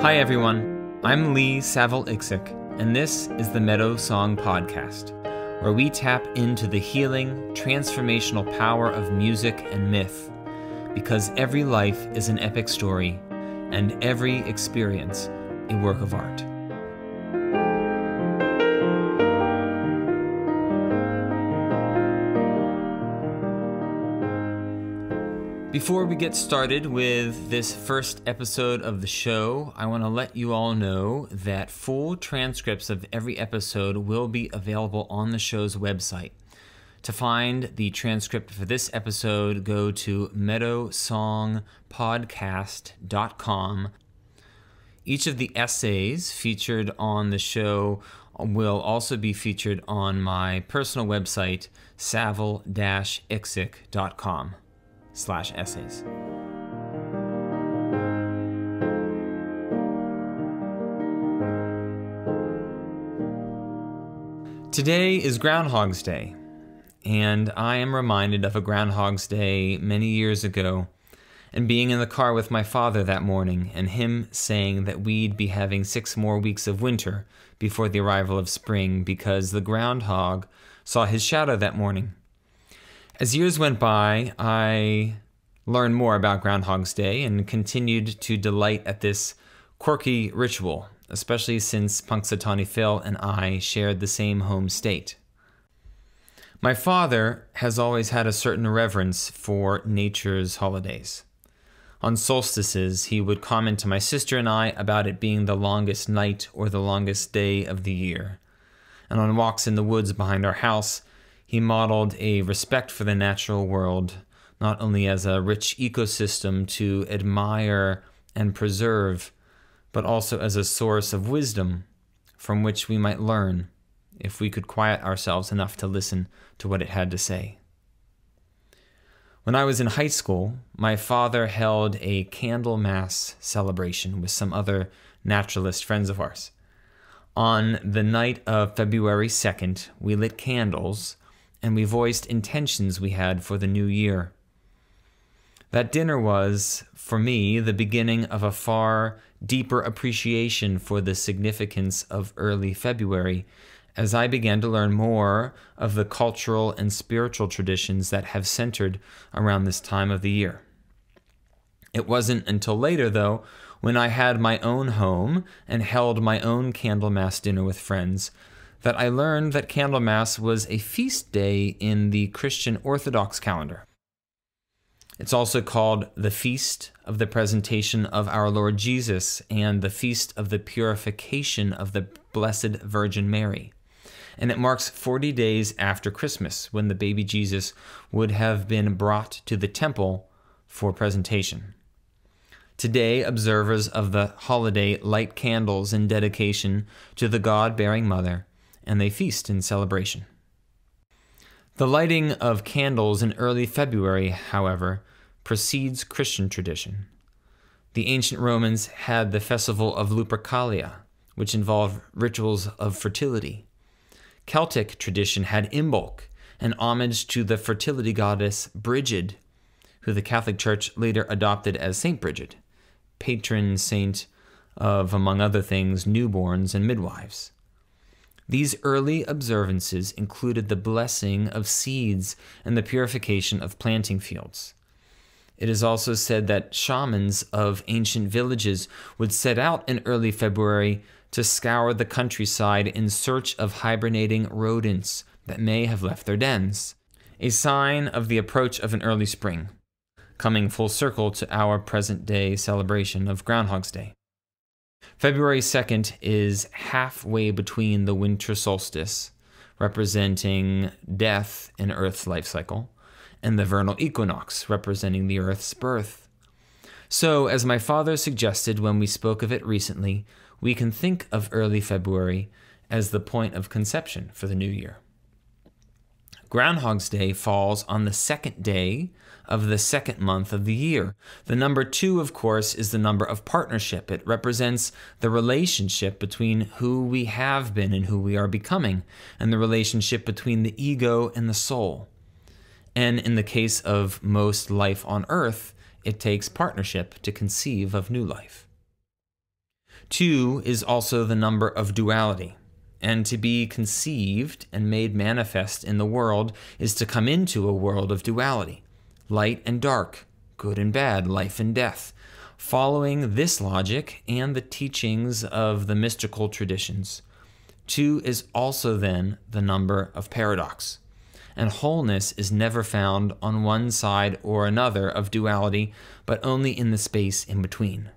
Hi everyone, I'm Saville-Iksic, and this is the MeadowSong podcast, where we tap into the healing, transformational power of music and myth, because every life is an epic story, and every experience a work of art. Before we get started with this first episode of the show, I want to let you all know that full transcripts of every episode will be available on the show's website. To find the transcript for this episode, go to MeadowSongPodcast.com. Each of the essays featured on the show will also be featured on my personal website, Saville-Iksic.com/essays. Today is Groundhog's Day, and I am reminded of a Groundhog's Day many years ago, and being in the car with my father that morning, and him saying that we'd be having 6 more weeks of winter before the arrival of spring because the groundhog saw his shadow that morning. As years went by, I learned more about Groundhog's Day and continued to delight at this quirky ritual, especially since Punxsutawney Phil and I shared the same home state. My father has always had a certain reverence for nature's holidays. On solstices, he would comment to my sister and I about it being the longest night or the longest day of the year. And on walks in the woods behind our house, he modeled a respect for the natural world, not only as a rich ecosystem to admire and preserve, but also as a source of wisdom from which we might learn if we could quiet ourselves enough to listen to what it had to say. When I was in high school, my father held a Candlemas celebration with some other naturalist friends of ours. On the night of February 2nd, we lit candles and we voiced intentions we had for the new year. That dinner was, for me, the beginning of a far deeper appreciation for the significance of early February, as I began to learn more of the cultural and spiritual traditions that have centered around this time of the year. It wasn't until later, though, when I had my own home and held my own Candlemas dinner with friends, that I learned that Candlemas was a feast day in the Christian Orthodox calendar. It's also called the Feast of the Presentation of our Lord Jesus and the Feast of the Purification of the Blessed Virgin Mary. And it marks 40 days after Christmas, when the baby Jesus would have been brought to the temple for presentation. Today, observers of the holiday light candles in dedication to the God-bearing Mother, and they feast in celebration. The lighting of candles in early February, however, precedes Christian tradition. The ancient Romans had the festival of Lupercalia, which involved rituals of fertility. Celtic tradition had Imbolc, an homage to the fertility goddess Brigid, who the Catholic Church later adopted as Saint Brigid, patron saint of, among other things, newborns and midwives. These early observances included the blessing of seeds and the purification of planting fields. It is also said that shamans of ancient villages would set out in early February to scour the countryside in search of hibernating rodents that may have left their dens, a sign of the approach of an early spring, coming full circle to our present-day celebration of Groundhog's Day. February 2nd is halfway between the winter solstice, representing death in Earth's life cycle, and the vernal equinox, representing the Earth's birth. So, as my father suggested when we spoke of it recently, we can think of early February as the point of conception for the new year. Groundhog's Day falls on the 2nd day of the 2nd month of the year. The number 2, of course, is the number of partnership. It represents the relationship between who we have been and who we are becoming, and the relationship between the ego and the soul. And in the case of most life on Earth, it takes partnership to conceive of new life. 2 is also the number of duality, and to be conceived and made manifest in the world is to come into a world of duality, light and dark, good and bad, life and death, following this logic and the teachings of the mystical traditions. 2 is also then the number of paradox, and wholeness is never found on one side or another of duality, but only in the space in between.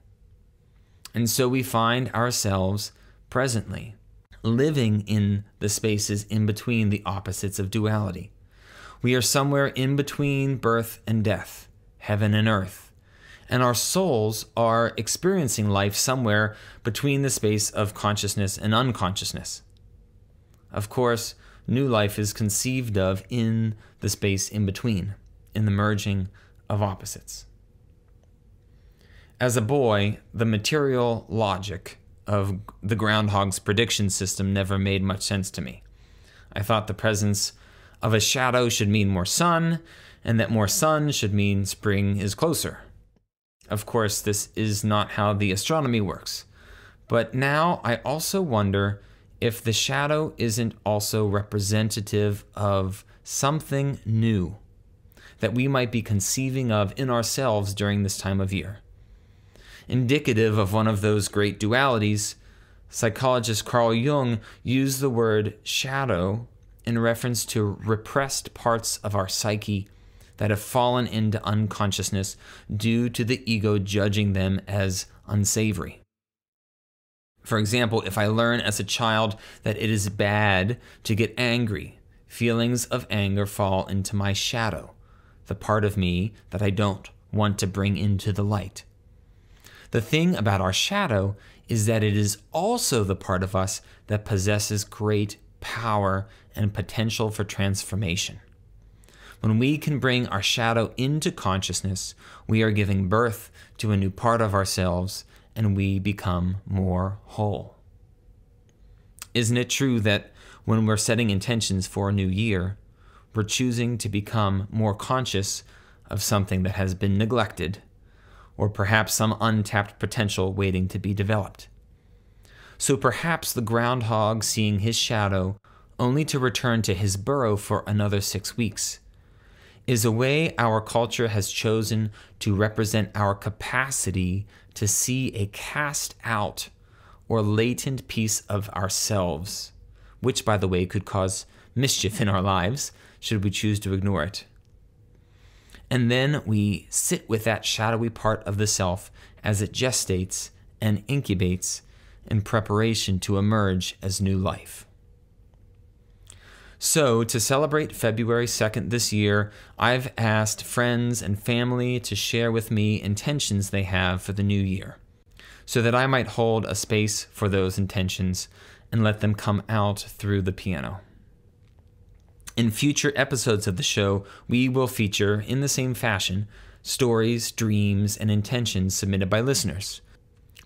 And so we find ourselves presently living in the spaces in between the opposites of duality. We are somewhere in between birth and death, heaven and earth, and our souls are experiencing life somewhere between the space of consciousness and unconsciousness. Of course, new life is conceived of in the space in between, in the merging of opposites. As a boy, the material logic of the Groundhog's prediction system never made much sense to me. I thought the presence of a shadow should mean more sun, and that more sun should mean spring is closer. Of course, this is not how the astronomy works. But now I also wonder if the shadow isn't also representative of something new that we might be conceiving of in ourselves during this time of year. Indicative of one of those great dualities, psychologist Carl Jung used the word shadow in reference to repressed parts of our psyche that have fallen into unconsciousness due to the ego judging them as unsavory. For example, if I learn as a child that it is bad to get angry, feelings of anger fall into my shadow, the part of me that I don't want to bring into the light. The thing about our shadow is that it is also the part of us that possesses great power and potential for transformation. When we can bring our shadow into consciousness, we are giving birth to a new part of ourselves, and we become more whole. Isn't it true that when we're setting intentions for a new year, we're choosing to become more conscious of something that has been neglected, or perhaps some untapped potential waiting to be developed? So perhaps the groundhog seeing his shadow only to return to his burrow for another 6 weeks is a way our culture has chosen to represent our capacity to see a cast out or latent piece of ourselves, which, by the way, could cause mischief in our lives should we choose to ignore it. And then we sit with that shadowy part of the self as it gestates and incubates in preparation to emerge as new life. So, to celebrate February 2nd this year, I've asked friends and family to share with me intentions they have for the new year, so that I might hold a space for those intentions and let them come out through the piano. In future episodes of the show, we will feature, in the same fashion, stories, dreams, and intentions submitted by listeners.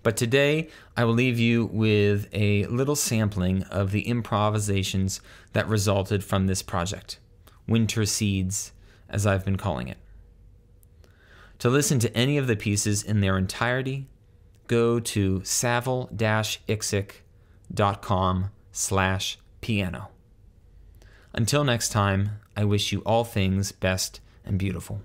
But today, I will leave you with a little sampling of the improvisations that resulted from this project, Winter Seeds, as I've been calling it. To listen to any of the pieces in their entirety, go to Saville-Iksic.com/piano. Until next time, I wish you all things best and beautiful.